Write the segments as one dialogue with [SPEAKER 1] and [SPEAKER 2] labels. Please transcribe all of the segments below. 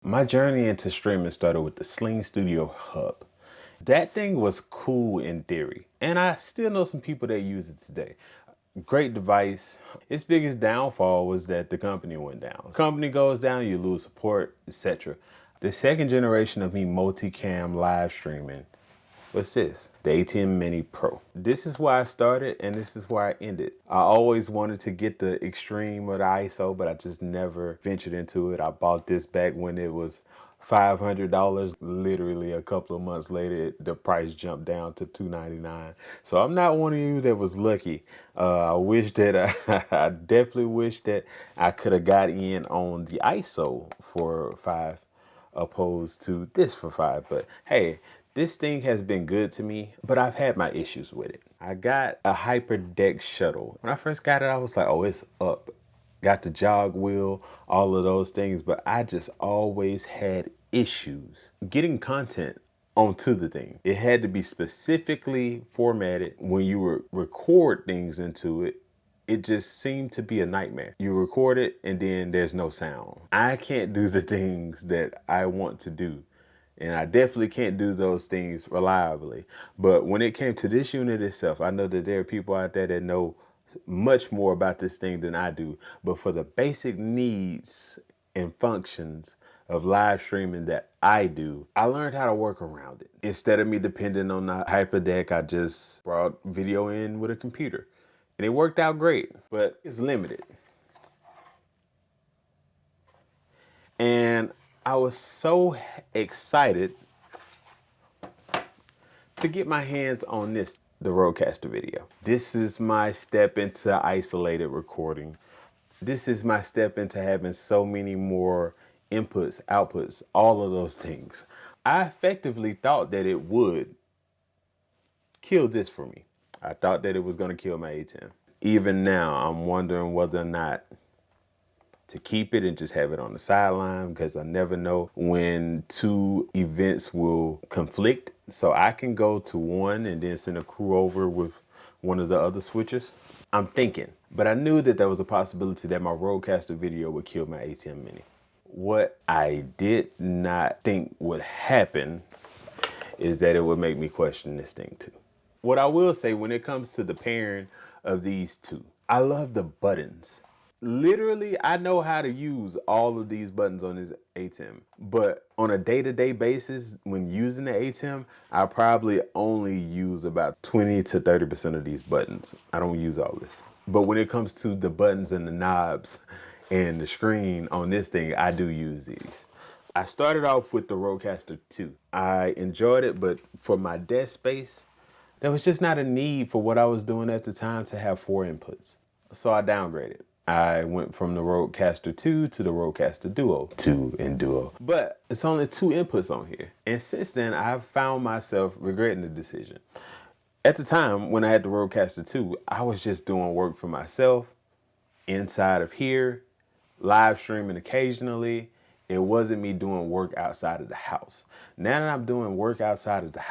[SPEAKER 1] My journey into streaming started with the Sling Studio Hub. That thing was cool in theory, and I still know some people that use it today. Great device. Its biggest downfall was that the company went down. Company goes down, you lose support, etc. The second generation of me multicam live streaming was this, the Atem Mini Pro. This is where I started and this is where I ended. I always wanted to get the extreme of the ISO, but I just never ventured into it. I bought this back when it was $500. Literally a couple of months later, the price jumped down to $299. So I'm not one of you that was lucky. I wish that I definitely wish that I could have got in on the ISO for $5 opposed to this for $5. But hey, this thing has been good to me, but I've had my issues with it. I got a HyperDeck shuttle. When I first got it, I was like, oh, it's up. Got the jog wheel, all of those things, but I just always had issues getting content onto the thing. It had to be specifically formatted. When you would record things into it, it just seemed to be a nightmare. You record it and then there's no sound. I can't do the things that I want to do. And I definitely can't do those things reliably. But when it came to this unit itself, I know that there are people out there that know much more about this thing than I do. But for the basic needs and functions of live streaming that I do, I learned how to work around it. Instead of me depending on the HyperDeck, I just brought video in with a computer. And it worked out great, but it's limited. And I was so excited to get my hands on this, the RØDECaster video. This is my step into isolated recording. This is my step into having so many more inputs, outputs, all of those things. I effectively thought that it would kill this for me. I thought that it was going to kill my Atem. Even now, I'm wondering whether or not to keep it and just have it on the sideline, because I never know when two events will conflict. So I can go to one and then send a crew over with one of the other switchers. I'm thinking, but I knew that there was a possibility that my RØDECaster video would kill my Atem Mini. What I did not think would happen is that it would make me question this thing too. What I will say when it comes to the pairing of these two, I love the buttons. Literally, I know how to use all of these buttons on this Atem, but on a day-to-day basis, when using the Atem, I probably only use about 20 to 30% of these buttons. I don't use all this. But when it comes to the buttons and the knobs and the screen on this thing, I do use these. I started off with the RØDECaster 2. I enjoyed it, but for my desk space, there was just not a need for what I was doing at the time to have 4 inputs. So I downgraded. I went from the RØDECaster 2 to the RØDECaster Duo. 2 and Duo. But it's only 2 inputs on here. And since then, I've found myself regretting the decision. At the time, when I had the RØDECaster 2, I was just doing work for myself, inside of here, live streaming occasionally. It wasn't me doing work outside of the house. Now that I'm doing work outside of the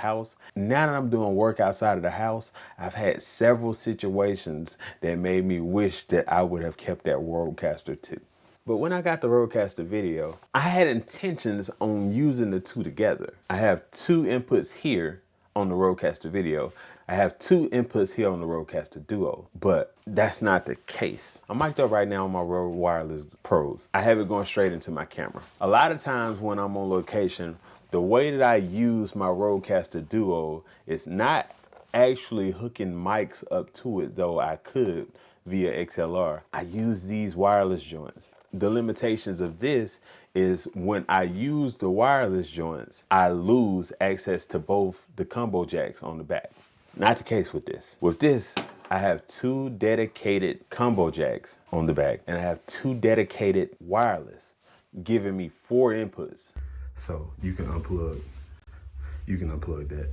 [SPEAKER 1] house, I've had several situations that made me wish that I would have kept that RØDECaster 2. But when I got the RØDECaster video, I had intentions on using the two together. I have 2 inputs here on the RØDECaster video. I have 2 inputs here on the RØDECaster Duo, but that's not the case. I'm mic'd up right now on my Rode Wireless Pros. I have it going straight into my camera. A lot of times when I'm on location, the way that I use my RØDECaster Duo is not actually hooking mics up to it, though I could via XLR. I use these wireless joints. The limitations of this is when I use the wireless joints, I lose access to both the combo jacks on the back. Not the case with this. With this, I have 2 dedicated combo jacks on the back, and I have 2 dedicated wireless, giving me 4 inputs. So you can unplug that.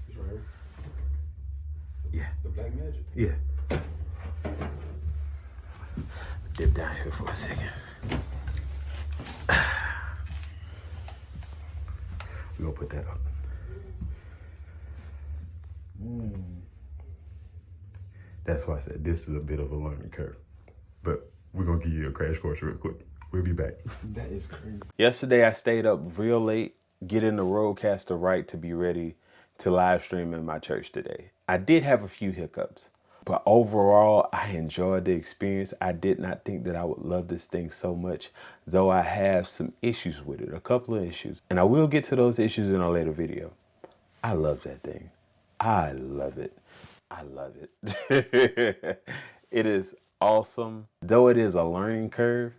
[SPEAKER 2] It's right here?
[SPEAKER 1] Yeah.
[SPEAKER 2] The Blackmagic?
[SPEAKER 1] Yeah. Dip down here for a second. We're gonna put that up. That's why I said this is a bit of a learning curve. But we're gonna give you a crash course real quick.
[SPEAKER 2] We'll be back.
[SPEAKER 1] That is crazy. Yesterday, I stayed up real late getting the Rodecaster right to be ready to live stream in my church today. I did have a few hiccups, but overall, I enjoyed the experience. I did not think that I would love this thing so much, though I have some issues with it, a couple of issues. And I will get to those issues in a later video. I love that thing. I love it. I love it. It is awesome. Though it is a learning curve,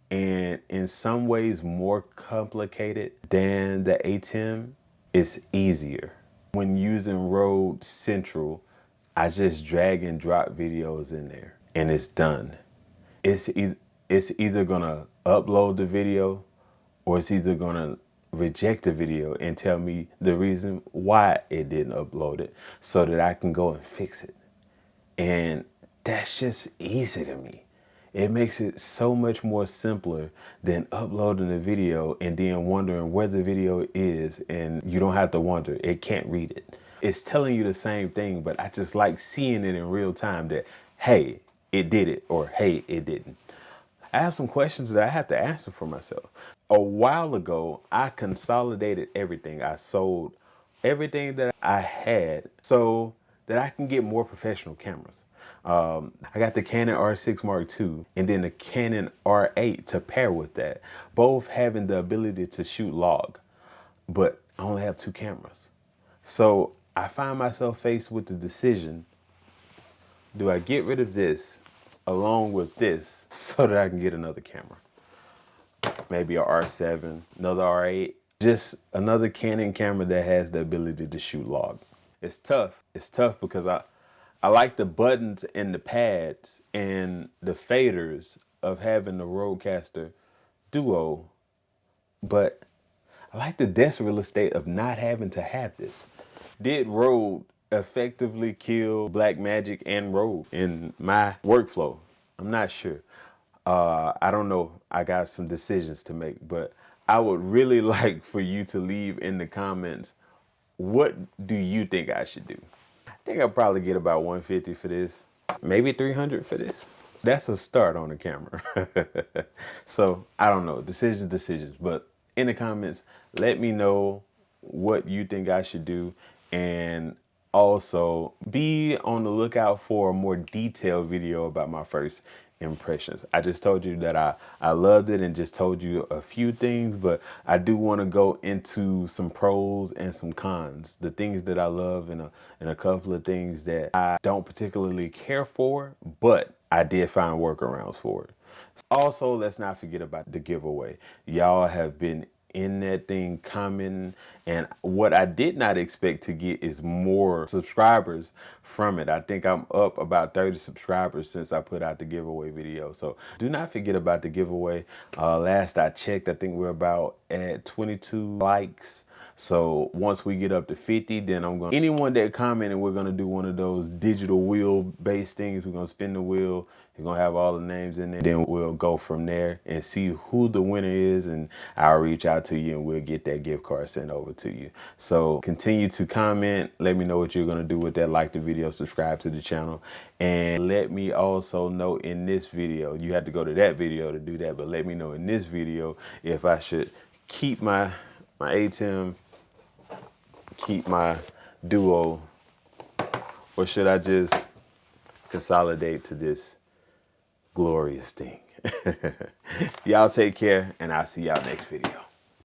[SPEAKER 1] and in some ways more complicated than the Atem, it's easier. When using Rode Central, I just drag and drop videos in there and it's done. It's either gonna upload the video or it's either gonna reject the video and tell me the reason why it didn't upload it so that I can go and fix it. And that's just easy to me. It makes it so much more simpler than uploading a video and then wondering where the video is, and you don't have to wonder, it can't read it. It's telling you the same thing, but I just like seeing it in real time that, hey, it did it, or hey, it didn't. I have some questions that I have to answer for myself. A while ago, I consolidated everything. I sold everything that I had so that I can get more professional cameras. I got the Canon R6 Mark II and then the Canon R8 to pair with that, both having the ability to shoot log, but I only have 2 cameras. So I find myself faced with the decision, do I get rid of this along with this so that I can get another camera? Maybe a R7, another R8, just another Canon camera that has the ability to shoot log. It's tough. It's tough because I like the buttons and the pads and the faders of having the Rodecaster Duo, but I like the desk real estate of not having to have this. Did Rode effectively kill Blackmagic and Rode in my workflow? I'm not sure. I don't know. I got some decisions to make, but I would really like for you to leave in the comments, what do you think I should do? I think I'll probably get about 150 for this, maybe 300 for this. That's a start on the camera. So I don't know, decisions, but in the comments, let me know what you think I should do. And also be on the lookout for a more detailed video about my first impressions. I just told you that I loved it and just told you a few things, but I do want to go into some pros and some cons, the things that I love and a couple of things that I don't particularly care for, but I did find workarounds for it. Also, let's not forget about the giveaway. Y'all have been in that thing commenting, and what I did not expect to get is more subscribers from it. I think I'm up about 30 subscribers since I put out the giveaway video. So do not forget about the giveaway. Last I checked, I think we're about at 22 likes. So once we get up to 50, then anyone that commented, we're gonna do one of those digital wheel based things. We're gonna spin the wheel. You're gonna have all the names in there. Then we'll go from there and see who the winner is, and I'll reach out to you and we'll get that gift card sent over to you. So continue to comment. Let me know what you're gonna do with that. Like the video, subscribe to the channel, and let me also know in this video, you have to go to that video to do that, but let me know in this video if I should keep my Atem, keep my Duo, or should I just consolidate to this glorious thing? Y'all take care, and I'll see y'all next video.